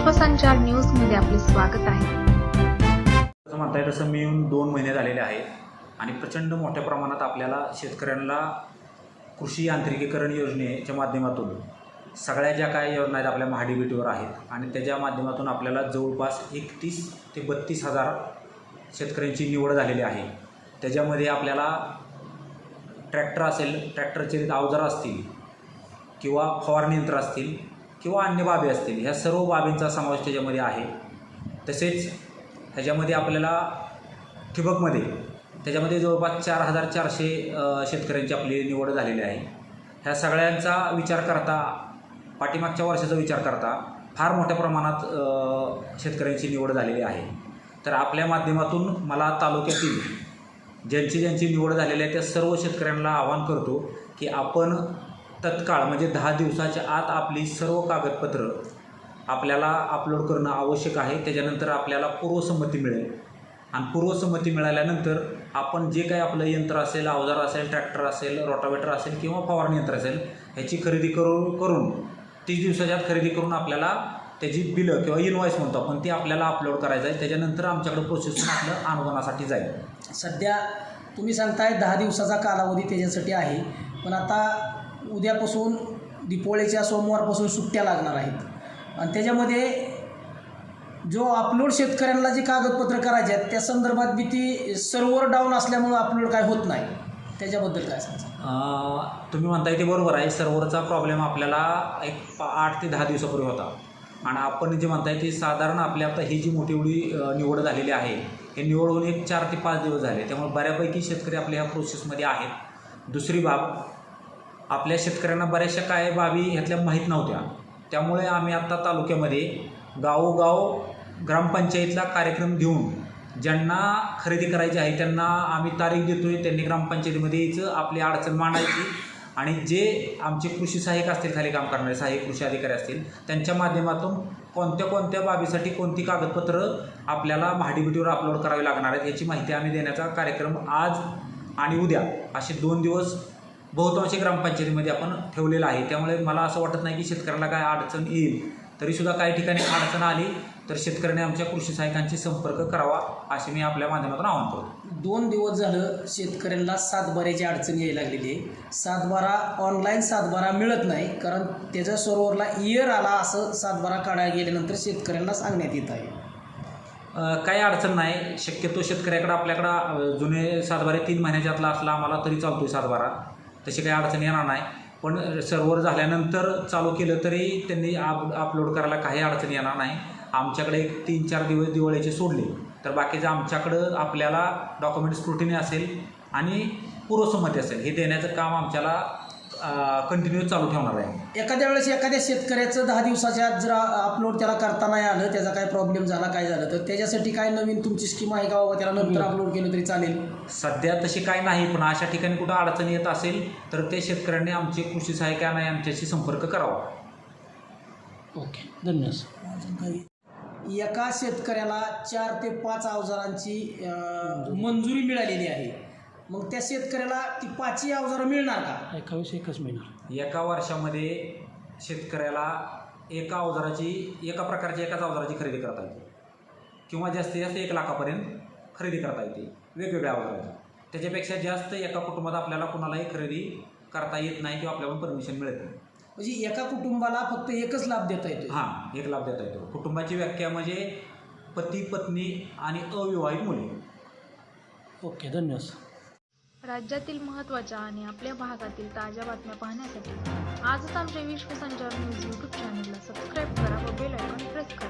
विश्वसंचार न्यूजमध्ये आपले स्वागत आहे. असं म्हणता येईल तसं मी येऊन 2 महिने झालेले आहेत आणि प्रचंड मोठ्या प्रमाणात आपल्याला शेतकऱ्यांना कृषी यांत्रिकीकरण योजनेच्या माध्यमातून सगळ्या ज्या काही योजना आहेत आपल्या महाडीबीटीवर आहेत आणि त्याच्या माध्यमातून आपल्याला जवळपास 31 ते 32 हजार शेतकऱ्यांची निवड झालेली आहे. त्याच्यामध्ये आपल्याला ट्रॅक्टर असेल, ट्रॅक्टरचे अवजार असतील किंवा फवारणी यंत्र असतील किंवा अन्य बाबी असतील, ह्या सर्व बाबींचा समावेश त्याच्यामध्ये आहे. तसेच ह्याच्यामध्ये आपल्याला ठिबकमध्ये त्याच्यामध्ये जवळपास 4400 शेतकऱ्यांची आपली निवड झालेली आहे. ह्या सगळ्यांचा विचार करता, पाठीमागच्या वर्षाचा विचार करता फार मोठ्या प्रमाणात शेतकऱ्यांची निवड झालेली आहे. तर आपल्या माध्यमातून मला तालुक्यातील ज्यांची निवड झालेली आहे त्या सर्व शेतकऱ्यांना आवाहन करतो की आपण तत्काळ म्हणजे 10 दिवसाच्या आत आपली सर्व कागदपत्र आपल्याला अपलोड करणं आवश्यक आहे. त्याच्यानंतर आपल्याला पूर्वसंमती मिळेल आणि पूर्वसंमती मिळाल्यानंतर आपण जे काही आपलं यंत्र असेल, अवजार असेल, ट्रॅक्टर असेल, रोटावेटर असेल किंवा फवारणी यंत्र असेल ह्याची खरेदी करून 30 दिवसाच्या आत खरेदी करून आपल्याला त्याची बिलं किंवा इनवॉइस म्हणतो आपण ती आपल्याला अपलोड करायचं आहे. त्याच्यानंतर आमच्याकडे प्रोसेस आपलं अनुदानासाठी जाईल. सध्या तुम्ही सांगताय 10 दिवसाचा कालावधी त्याच्यासाठी आहे, पण आता उद्यापासून दीपावलीच्या सोमवारपासून सुट्ट्या लागणार आहेत आणि त्याच्यामध्ये जो अपलोड शेतकऱ्यांना जी कागदपत्र करायचे आहेत त्या संदर्भात बी ती सर्व्हर डाऊन असल्यामुळं अपलोड काय होत नाही. त्याच्याबद्दल काय सांगा? तुम्ही म्हणताय ते बरोबर आहे. सर्व्हरचा प्रॉब्लेम आपल्याला एक 8 ते 10 दिवसापूर्वी होता आणि आपण जे म्हणताय ते साधारण आपल्या आता ही जी मोठी एवढी निवड झालेली आहे हे निवड होऊन एक 4 ते 5 दिवस झाले. त्यामुळे बऱ्यापैकी शेतकरी आपल्या ह्या प्रोसेसमध्ये आहेत. दुसरी बाब, आपल्या शेतकऱ्यांना बऱ्याचशा काय बाबी ह्यातल्या माहीत नव्हत्या. त्यामुळे आम्ही आत्ता तालुक्यामध्ये गावोगाव ग्रामपंचायतीला कार्यक्रम घेऊन ज्यांना खरेदी करायची आहे त्यांना आम्ही तारीख देतो आहे. त्यांनी ग्रामपंचायतीमध्ये यायचं, आपली अडचण मांडायची आणि जे आमचे कृषी सहाय्यक असतील, खाली काम करणारे सहाय्यक कृषी अधिकारी असतील, त्यांच्या माध्यमातून कोणत्या बाबीसाठी कोणती कागदपत्र आपल्याला महाडीबीटीवर अपलोड करावी लागणार आहेत याची माहिती आम्ही देण्याचा कार्यक्रम आज आणि उद्या असे 2 दिवस बहुतांशी ग्रामपंचायतीमध्ये आपण ठेवलेलं आहे. त्यामुळे मला असं वाटत नाही की शेतकऱ्याला काय अडचण येईल. तरीसुद्धा काही ठिकाणी अडचण आली तर शेतकऱ्याने आमच्या कृषी सहाय्यकांशी संपर्क करावा असे मी आपल्या माध्यमातून आवाहन करतो. 2 दिवस झालं शेतकऱ्यांना सातबाऱ्याची अडचण यायला लागलेली आहे. सातबारा ऑनलाईन सातबारा मिळत नाही, कारण त्याच्या सर्व्हरला इयर आला असं सातबारा काढायला गेल्यानंतर शेतकऱ्यांना सांगण्यात येत आहे. काही अडचण नाही. शक्यतो शेतकऱ्याकडं आपल्याकडं जुने सातबारे 3 महिन्याच्यातला असला आम्हाला तरी चालतो आहे सातबारा, तशी काही अडचण येणार नाही. पण सर्व्हर झाल्यानंतर चालू केलं तरी त्यांनी अपलोड करायला काही अडचण येणार नाही. आमच्याकडे एक 3-4 दिवस दिवाळीचे सोडले तर बाकीचं आमच्याकडं आपल्याला डॉक्युमेंट स्क्रुटिनी असेल आणि पूर्वसंमती असेल हे देण्याचं काम आमच्याला कंटिन्यू चालू ठेवणार आहे. एखाद्या वेळेस एखाद्या शेतकऱ्याचं 10 दिवसाच्या आत जर अपलोड त्याला करता नाही आलं, त्याचा काय प्रॉब्लेम झाला, काय झालं तर त्याच्यासाठी काय नवीन तुमची स्कीम आहे का, त्याला नंतर अपलोड केलं तरी चालेल? सध्या तशी काही नाही, पण अशा ठिकाणी कुठं अडचण येत असेल तर ते शेतकऱ्यांनी आमचे कृषी सहाय्यकांना आमच्याशी संपर्क करावा. ओके, धन्यवाद. एका शेतकऱ्याला 4 ते 5 अवजारांची मंजुरी मिळालेली आहे. मग त्या शेतकऱ्याला ती 5ही अवजारं मिळणार का? एकच मिळणार. एका वर्षामध्ये शेतकऱ्याला एका प्रकारची एकाच अवजाराची खरेदी करता येते किंवा जास्तीत जास्त 1 लाखापर्यंत खरेदी करता येते वेगवेगळ्या अवजाराची. त्याच्यापेक्षा जास्त एका कुटुंबात आपल्याला कुणालाही खरेदी करता येत नाही किंवा आपल्याला परमिशन मिळत नाही. म्हणजे एका कुटुंबाला फक्त एकच लाभ देता येतो? हां, 1 लाभ देता येतो. कुटुंबाची व्याख्या म्हणजे पती, पत्नी आणि अविवाहित मुले. ओके, धन्यवाद. राज्यातील महत्त्वाच्या आणि आपल्या भागातील ताज्या बातम्या पाहण्यासाठी आजच आमच्या विश्वसंचार न्यूज यूट्यूब चॅनलला सबस्क्राईब करा व बेल आयकॉन प्रेस करा.